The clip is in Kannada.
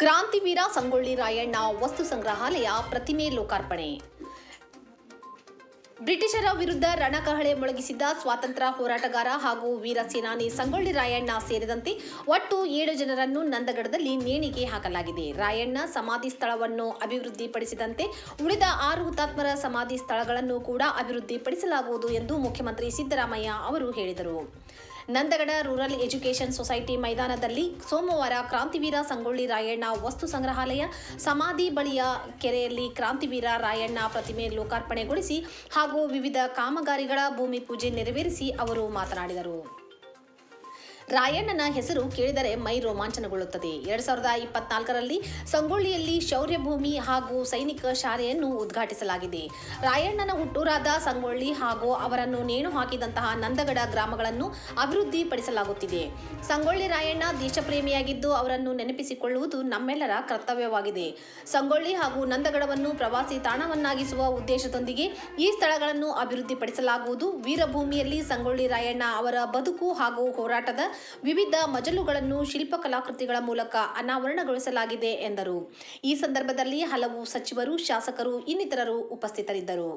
ಕ್ರಾಂತಿವೀರ ಸಂಗೊಳ್ಳಿ ರಾಯಣ್ಣ ವಸ್ತು ಸಂಗ್ರಹಾಲಯ ಪ್ರತಿಮೆ ಲೋಕಾರ್ಪಣೆ. ಬ್ರಿಟಿಷರ ವಿರುದ್ಧ ರಣಕಹಳೆ ಮೊಳಗಿಸಿದ್ದ ಸ್ವಾತಂತ್ರ್ಯ ಹೋರಾಟಗಾರ ಹಾಗೂ ವೀರ ಸೇನಾನಿ ಸಂಗೊಳ್ಳಿ ರಾಯಣ್ಣ ಸೇರಿದಂತೆ ಒಟ್ಟು 7 ಜನರನ್ನು ನಂದಗಡದಲ್ಲಿ ನೇಣಿಗೆ ಹಾಕಲಾಗಿದೆ. ರಾಯಣ್ಣ ಸಮಾಧಿ ಸ್ಥಳವನ್ನು ಅಭಿವೃದ್ಧಿಪಡಿಸಿದಂತೆ ಉಳಿದ 6 ಹುತಾತ್ಮರ ಸಮಾಧಿ ಸ್ಥಳಗಳನ್ನು ಕೂಡ ಅಭಿವೃದ್ಧಿಪಡಿಸಲಾಗುವುದು ಎಂದು ಮುಖ್ಯಮಂತ್ರಿ ಸಿದ್ದರಾಮಯ್ಯ ಅವರು ಹೇಳಿದರು. ನಂದಗಡ ರೂರಲ್ ಎಜುಕೇಷನ್ ಸೊಸೈಟಿ ಮೈದಾನದಲ್ಲಿ ಸೋಮವಾರ ಕ್ರಾಂತಿವೀರ ಸಂಗೊಳ್ಳಿ ರಾಯಣ್ಣ ವಸ್ತು ಸಂಗ್ರಹಾಲಯ ಸಮಾಧಿ ಬಳಿಯ ಕೆರೆಯಲ್ಲಿ ಕ್ರಾಂತಿವೀರ ರಾಯಣ್ಣ ಪ್ರತಿಮೆ ಲೋಕಾರ್ಪಣೆಗೊಳಿಸಿ ಹಾಗೂ ವಿವಿಧ ಕಾಮಗಾರಿಗಳ ಭೂಮಿ ಪೂಜೆ ನೆರವೇರಿಸಿ ಅವರು ಮಾತನಾಡಿದರು. ರಾಯಣ್ಣನ ಹೆಸರು ಕೇಳಿದರೆ ಮೈ ರೋಮಾಂಚನಗೊಳ್ಳುತ್ತದೆ. 2024ರಲ್ಲಿ ಸಂಗೊಳ್ಳಿಯಲ್ಲಿ ಶೌರ್ಯ ಭೂಮಿ ಹಾಗೂ ಸೈನಿಕ ಶಾಲೆಯನ್ನು ಉದ್ಘಾಟಿಸಲಾಗಿದೆ. ರಾಯಣ್ಣನ ಹುಟ್ಟೂರಾದ ಸಂಗೊಳ್ಳಿ ಹಾಗೂ ಅವರನ್ನು ನೇಣು ಹಾಕಿದಂತಹ ನಂದಗಡ ಗ್ರಾಮಗಳನ್ನು ಅಭಿವೃದ್ಧಿಪಡಿಸಲಾಗುತ್ತಿದೆ. ಸಂಗೊಳ್ಳಿ ರಾಯಣ್ಣ ದೇಶಪ್ರೇಮಿಯಾಗಿದ್ದು ಅವರನ್ನು ನೆನಪಿಸಿಕೊಳ್ಳುವುದು ನಮ್ಮೆಲ್ಲರ ಕರ್ತವ್ಯವಾಗಿದೆ. ಸಂಗೊಳ್ಳಿ ಹಾಗೂ ನಂದಗಡವನ್ನು ಪ್ರವಾಸಿ ತಾಣವನ್ನಾಗಿಸುವ ಉದ್ದೇಶದೊಂದಿಗೆ ಈ ಸ್ಥಳಗಳನ್ನು ಅಭಿವೃದ್ಧಿಪಡಿಸಲಾಗುವುದು. ವೀರಭೂಮಿಯಲ್ಲಿ ಸಂಗೊಳ್ಳಿ ರಾಯಣ್ಣ ಅವರ ಬದುಕು ಹಾಗೂ ಹೋರಾಟದ ವಿವಿಧ ಮಜಲುಗಳನ್ನು ಶಿಲ್ಪಕಲಾಕೃತಿಗಳ ಮೂಲಕ ಅನಾವರಣಗೊಳಿಸಲಾಗಿದೆ ಎಂದರು. ಈ ಸಂದರ್ಭದಲ್ಲಿ ಹಲವು ಸಚಿವರು, ಶಾಸಕರು ಇನ್ನಿತರರು ಉಪಸ್ಥಿತರಿದ್ದರು.